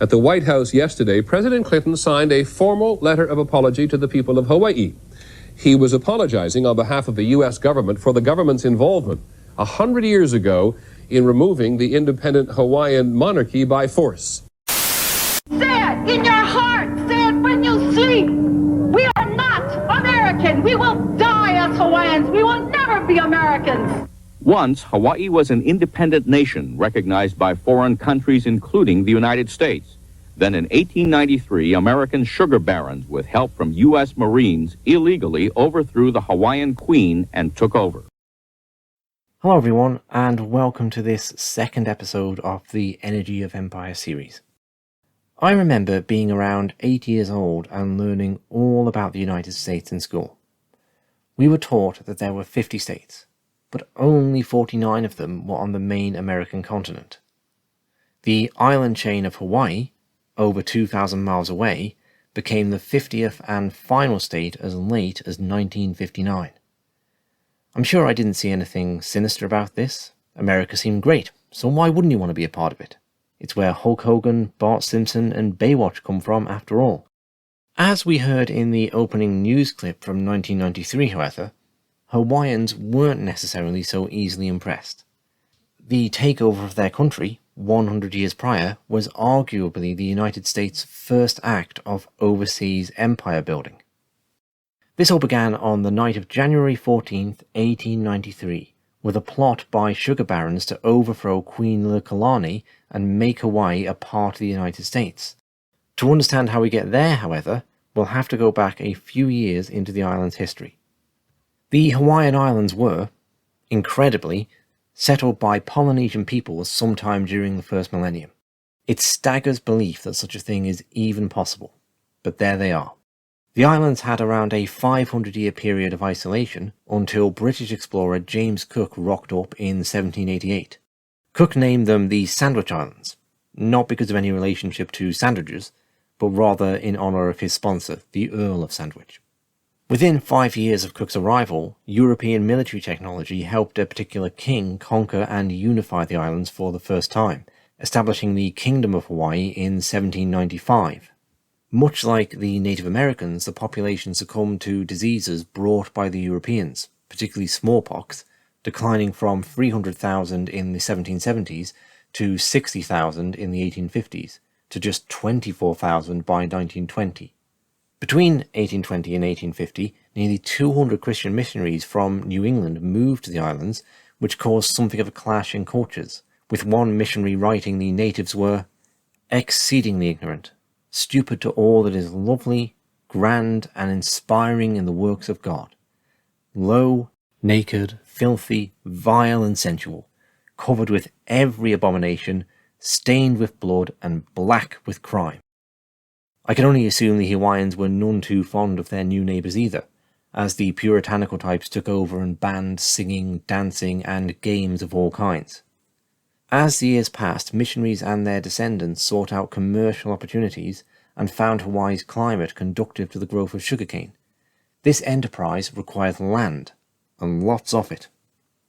At the White House yesterday, President Clinton signed a formal letter of apology to the people of Hawaii. He was apologizing on behalf of the U.S. government for the government's involvement 100 years ago in removing the independent Hawaiian monarchy by force. Say it in your heart. Say it when you sleep. We are not American. We will die as Hawaiians. We will never be Americans. Once, Hawaii was an independent nation recognized by foreign countries, including the United States. Then in 1893, American sugar barons, with help from U.S. Marines, illegally overthrew the Hawaiian Queen and took over. Hello everyone, and welcome to this second episode of the Energy of Empire series. I remember being around 8 years old and learning all about the United States in school. We were taught that there were 50 states, but only 49 of them were on the main American continent. The island chain of Hawaii, over 2,000 miles away, became the 50th and final state as late as 1959. I'm sure I didn't see anything sinister about this. America seemed great, so why wouldn't you want to be a part of it? It's where Hulk Hogan, Bart Simpson and Baywatch come from after all. As we heard in the opening news clip from 1993, however, Hawaiians weren't necessarily so easily impressed. The takeover of their country, 100 years prior, was arguably the United States' first act of overseas empire building. This all began on the night of January 14th, 1893, with a plot by sugar barons to overthrow Queen Liliuokalani and make Hawaii a part of the United States. To understand how we get there, however, we'll have to go back a few years into the island's history. The Hawaiian Islands were, incredibly, settled by Polynesian peoples sometime during the first millennium. It staggers belief that such a thing is even possible, but there they are. The islands had around a 500-year period of isolation until British explorer James Cook rocked up in 1788. Cook named them the Sandwich Islands, not because of any relationship to sandwiches, but rather in honour of his sponsor, the Earl of Sandwich. Within 5 years of Cook's arrival, European military technology helped a particular king conquer and unify the islands for the first time, establishing the Kingdom of Hawaii in 1795. Much like the Native Americans, the population succumbed to diseases brought by the Europeans, particularly smallpox, declining from 300,000 in the 1770s to 60,000 in the 1850s, to just 24,000 by 1920. Between 1820 and 1850, nearly 200 Christian missionaries from New England moved to the islands, which caused something of a clash in cultures, with one missionary writing the natives were exceedingly ignorant, stupid to all that is lovely, grand, and inspiring in the works of God, low, naked, filthy, vile, and sensual, covered with every abomination, stained with blood, and black with crime. I can only assume the Hawaiians were none too fond of their new neighbours either, as the puritanical types took over and banned singing, dancing, and games of all kinds. As the years passed, missionaries and their descendants sought out commercial opportunities and found Hawaii's climate conducive to the growth of sugarcane. This enterprise required land, and lots of it.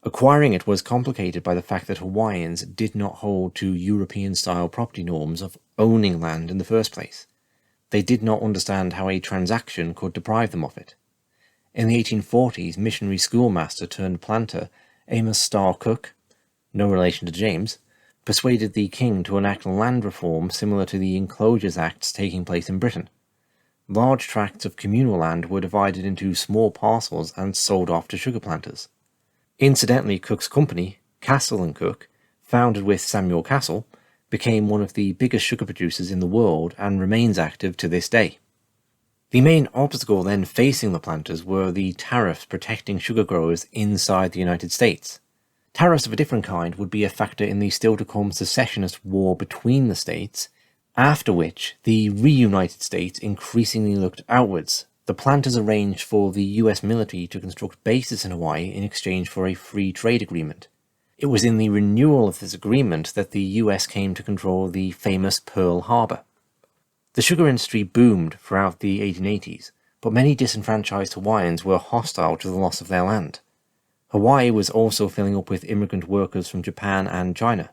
Acquiring it was complicated by the fact that Hawaiians did not hold to European-style property norms of owning land in the first place. They did not understand how a transaction could deprive them of it. In the 1840s, missionary schoolmaster turned planter Amos Starr Cook, no relation to James, persuaded the king to enact land reform similar to the Enclosures Acts taking place in Britain. Large tracts of communal land were divided into small parcels and sold off to sugar planters. Incidentally, Cook's company, Castle & Cook, founded with Samuel Castle, became one of the biggest sugar producers in the world and remains active to this day. The main obstacle then facing the planters were the tariffs protecting sugar growers inside the United States. Tariffs of a different kind would be a factor in the still-to-come secessionist war between the states, after which the reunited states increasingly looked outwards. The planters arranged for the US military to construct bases in Hawaii in exchange for a free trade agreement. It was in the renewal of this agreement that the US came to control the famous Pearl Harbor. The sugar industry boomed throughout the 1880s, but many disenfranchised Hawaiians were hostile to the loss of their land. Hawaii was also filling up with immigrant workers from Japan and China.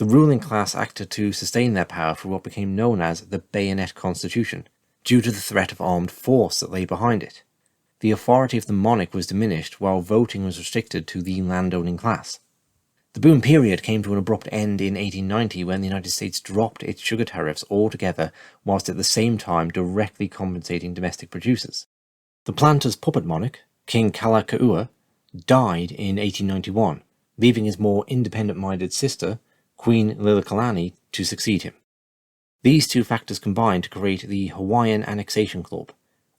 The ruling class acted to sustain their power through what became known as the Bayonet Constitution, due to the threat of armed force that lay behind it. The authority of the monarch was diminished while voting was restricted to the landowning class. The boom period came to an abrupt end in 1890 when the United States dropped its sugar tariffs altogether, whilst at the same time directly compensating domestic producers. The planter's puppet monarch, King Kalakaua, died in 1891, leaving his more independent-minded sister, Queen Liliuokalani, to succeed him. These two factors combined to create the Hawaiian Annexation Club,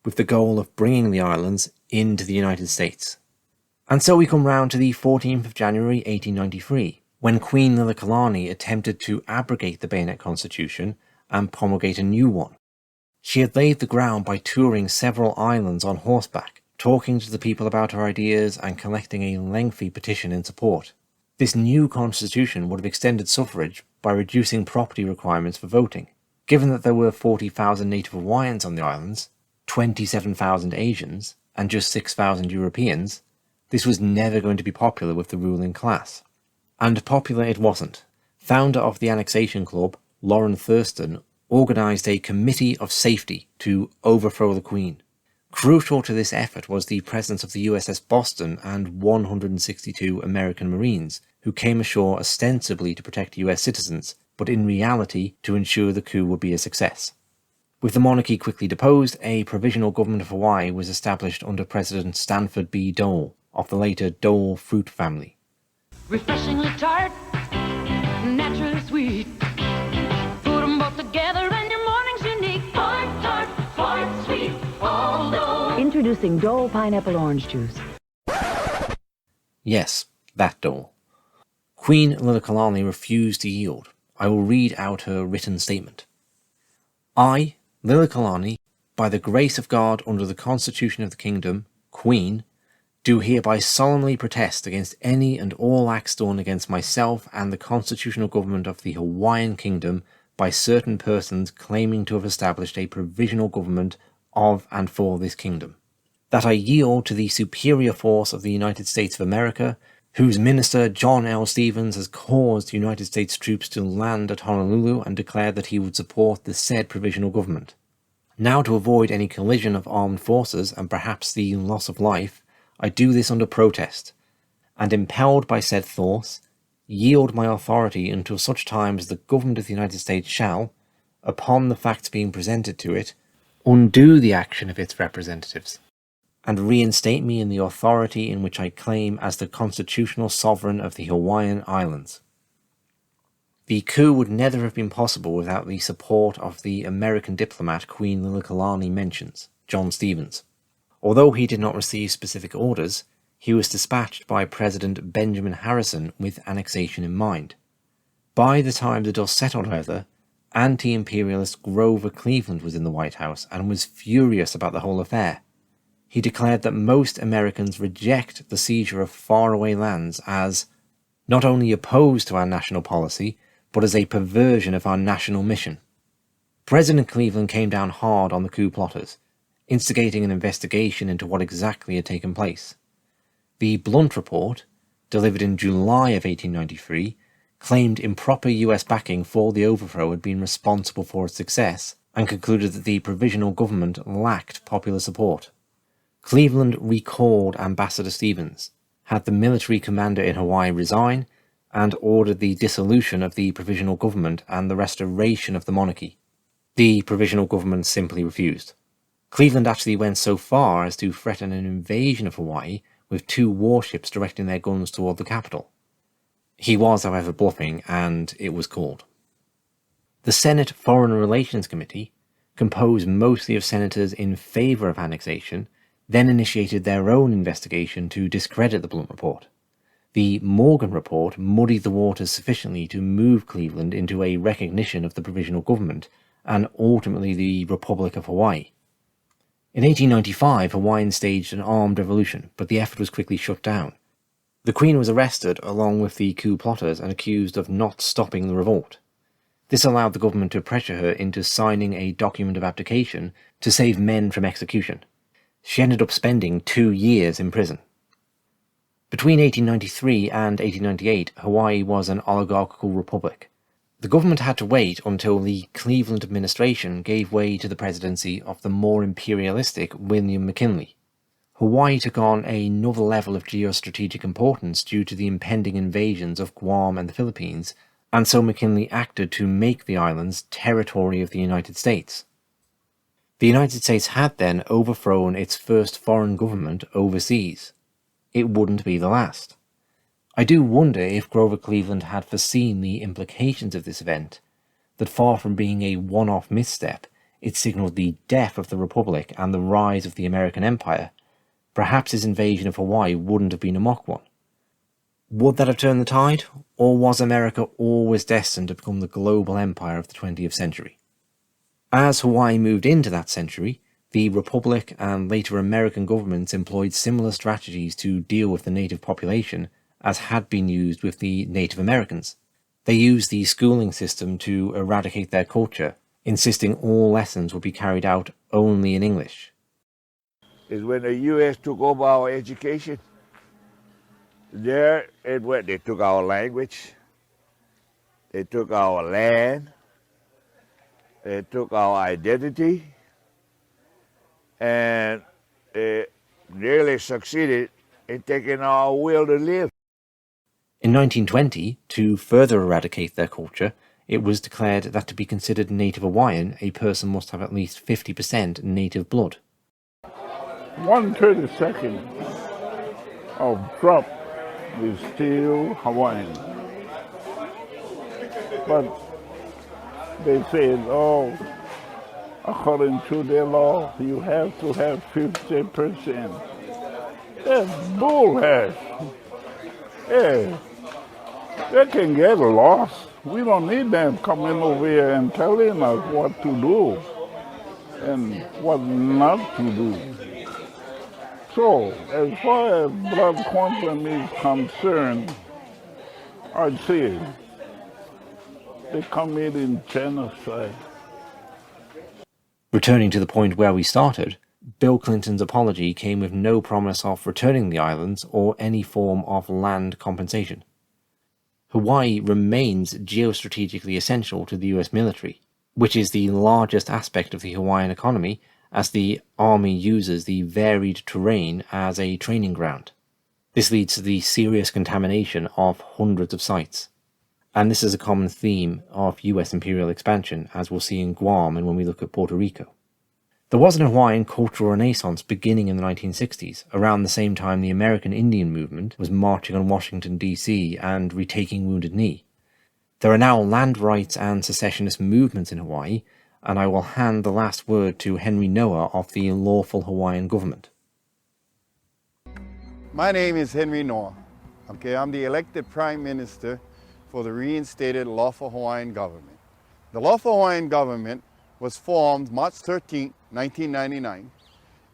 with the goal of bringing the islands into the United States. And so we come round to the 14th of January 1893, when Queen Liliuokalani attempted to abrogate the Bayonet Constitution and promulgate a new one. She had laid the ground by touring several islands on horseback, talking to the people about her ideas and collecting a lengthy petition in support. This new constitution would have extended suffrage by reducing property requirements for voting. Given that there were 40,000 native Hawaiians on the islands, 27,000 Asians, and just 6,000 Europeans, this was never going to be popular with the ruling class. And popular it wasn't. Founder of the Annexation Club, Lorrin Thurston, organised a committee of safety to overthrow the Queen. Crucial to this effort was the presence of the USS Boston and 162 American Marines, who came ashore ostensibly to protect US citizens, but in reality to ensure the coup would be a success. With the monarchy quickly deposed, a provisional government of Hawaii was established under President Stanford B. Dole, of the later Dole fruit family. Refreshingly tart, naturally sweet. Put them both together and your morning's unique. Tart, sweet, all Dole. Introducing Dole Pineapple Orange Juice. Yes, that Dole. Queen Liliuokalani refused to yield. I will read out her written statement. I, Liliuokalani, by the grace of God under the Constitution of the Kingdom, Queen, do hereby solemnly protest against any and all acts done against myself and the constitutional government of the Hawaiian Kingdom by certain persons claiming to have established a provisional government of and for this kingdom. That I yield to the superior force of the United States of America, whose minister John L. Stevens has caused United States troops to land at Honolulu and declared that he would support the said provisional government. Now, to avoid any collision of armed forces and perhaps the loss of life, I do this under protest, and impelled by said force, yield my authority until such time as the government of the United States shall, upon the facts being presented to it, undo the action of its representatives, and reinstate me in the authority in which I claim as the constitutional sovereign of the Hawaiian Islands. The coup would never have been possible without the support of the American diplomat Queen Liliuokalani mentions, John Stevens. Although he did not receive specific orders, he was dispatched by President Benjamin Harrison with annexation in mind. By the time the dust settled, however, anti-imperialist Grover Cleveland was in the White House and was furious about the whole affair. He declared that most Americans reject the seizure of faraway lands as not only opposed to our national policy, but as a perversion of our national mission. President Cleveland came down hard on the coup plotters, instigating an investigation into what exactly had taken place. The Blunt Report, delivered in July of 1893, claimed improper US backing for the overthrow had been responsible for its success, and concluded that the provisional government lacked popular support. Cleveland recalled Ambassador Stevens, had the military commander in Hawaii resign, and ordered the dissolution of the provisional government and the restoration of the monarchy. The provisional government simply refused. Cleveland actually went so far as to threaten an invasion of Hawaii with 2 warships directing their guns toward the capital. He was, however, bluffing, and it was called. The Senate Foreign Relations Committee, composed mostly of senators in favour of annexation, then initiated their own investigation to discredit the Blunt Report. The Morgan Report muddied the waters sufficiently to move Cleveland into a recognition of the provisional government and ultimately the Republic of Hawaii. In 1895, Hawaiians staged an armed revolution, but the effort was quickly shut down. The Queen was arrested along with the coup plotters and accused of not stopping the revolt. This allowed the government to pressure her into signing a document of abdication to save men from execution. She ended up spending 2 years in prison. Between 1893 and 1898, Hawaii was an oligarchical republic, The government had to wait until the Cleveland administration gave way to the presidency of the more imperialistic William McKinley. Hawaii took on another level of geostrategic importance due to the impending invasions of Guam and the Philippines, and so McKinley acted to make the islands territory of the United States. The United States had then overthrown its first foreign government overseas. It wouldn't be the last. I do wonder if Grover Cleveland had foreseen the implications of this event, that far from being a one-off misstep, it signalled the death of the Republic and the rise of the American Empire. Perhaps his invasion of Hawaii wouldn't have been a mock one. Would that have turned the tide, or was America always destined to become the global empire of the 20th century? As Hawaii moved into that century, the Republic and later American governments employed similar strategies to deal with the native population as had been used with the Native Americans. They used the schooling system to eradicate their culture, insisting all lessons would be carried out only in English. Is when the U.S. took over our education. There it went. They took our language. They took our land. They took our identity. And they nearly succeeded in taking our will to live. In 1920, to further eradicate their culture, it was declared that to be considered Native Hawaiian, a person must have at least 50% native blood. 1/32 of drop is still Hawaiian. But they said, according to their law, you have to have 50%. That's bullhead. Yeah, they can get lost. We don't need them coming over here and telling us what to do and what not to do. So, as far as blood quantum is concerned, I'd say they committed genocide. Returning to the point where we started, Bill Clinton's apology came with no promise of returning the islands or any form of land compensation. Hawaii remains geostrategically essential to the US military, which is the largest aspect of the Hawaiian economy, as the army uses the varied terrain as a training ground. This leads to the serious contamination of hundreds of sites. And this is a common theme of US imperial expansion, as we'll see in Guam and when we look at Puerto Rico. There was an Hawaiian cultural renaissance beginning in the 1960s, around the same time the American Indian movement was marching on Washington, D.C. and retaking Wounded Knee. There are now land rights and secessionist movements in Hawaii, and I will hand the last word to Henry Noah of the lawful Hawaiian government. My name is Henry Noah. I'm the elected Prime Minister for the reinstated lawful Hawaiian government. The lawful Hawaiian government was formed March 13, 1999,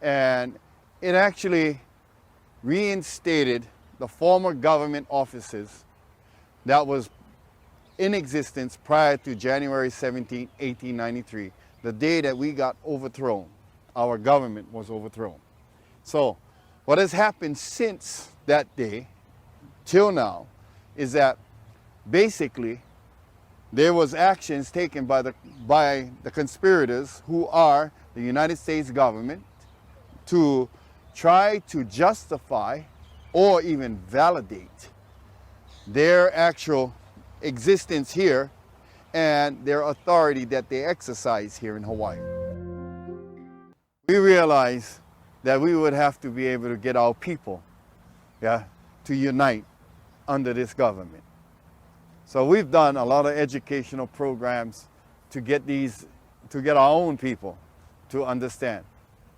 and it actually reinstated the former government offices that was in existence prior to January 17, 1893, the day that we got overthrown. Our government was overthrown. So what has happened since that day till now is that basically there was actions taken by the conspirators, who are the United States government, to try to justify or even validate their actual existence here and their authority that they exercise here in Hawaii. We realized that we would have to be able to get our people, to unite under this government. So we've done a lot of educational programs to get our own people to understand.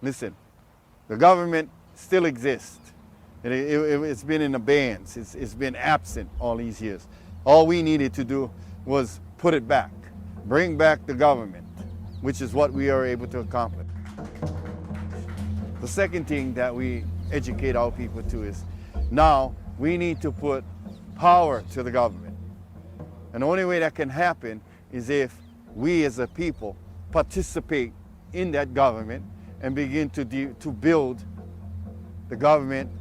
Listen, the government still exists. It's been in abeyance. It's been absent all these years. All we needed to do was put it back, bring back the government, which is what we are able to accomplish. The second thing that we educate our people to is now we need to put power to the government. And the only way that can happen is if we as a people participate in that government and begin to build the government,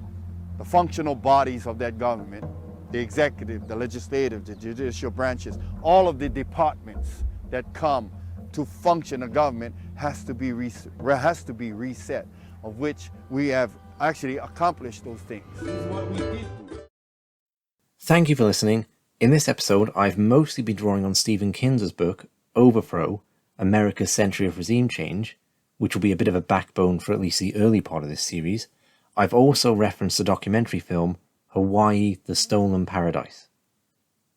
the functional bodies of that government, the executive, the legislative, the judicial branches, all of the departments that come to function a government has to be reset, of which we have actually accomplished those things. Thank you for listening. In this episode, I've mostly been drawing on Stephen Kinzer's book, Overthrow, America's Century of Regime Change, which will be a bit of a backbone for at least the early part of this series. I've also referenced the documentary film, Hawaii, the Stolen Paradise.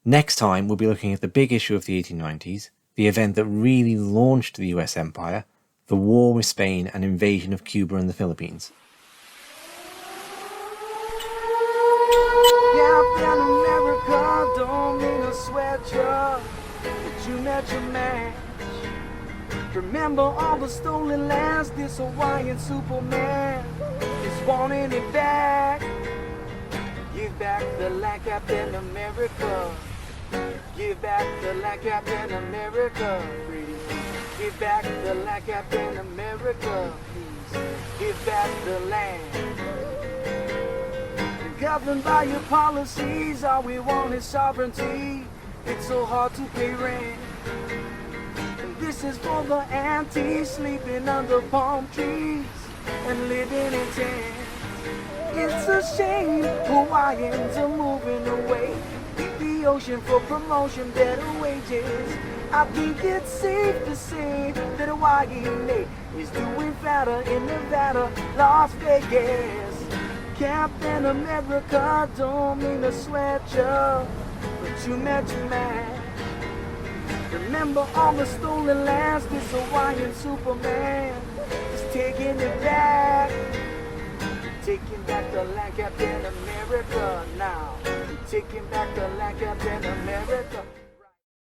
Next time, we'll be looking at the big issue of the 1890s, the event that really launched the US empire, the war with Spain and invasion of Cuba and the Philippines. Captain America, don't mean to sweat ya, but you met your match. Remember all the stolen lands, this Hawaiian Superman is wanting it back. Give back the land, Captain America. Give back the land, Captain America. Give back the land, Captain America. Please, give back the land. Governed by your policies, all we want is sovereignty. It's so hard to pay rent. And this is for the aunties sleeping under palm trees and living in tents. It's a shame Hawaiians are moving away. Leave the ocean for promotion, better wages. I think it's safe to say that Hawaii is doing better in Nevada, Las Vegas. Captain America, don't mean to sweat ya, but you met your match. Remember all the stolen lands, this Hawaiian Superman is taking it back. Taking back the land, Captain America now. Taking back the land, Captain America.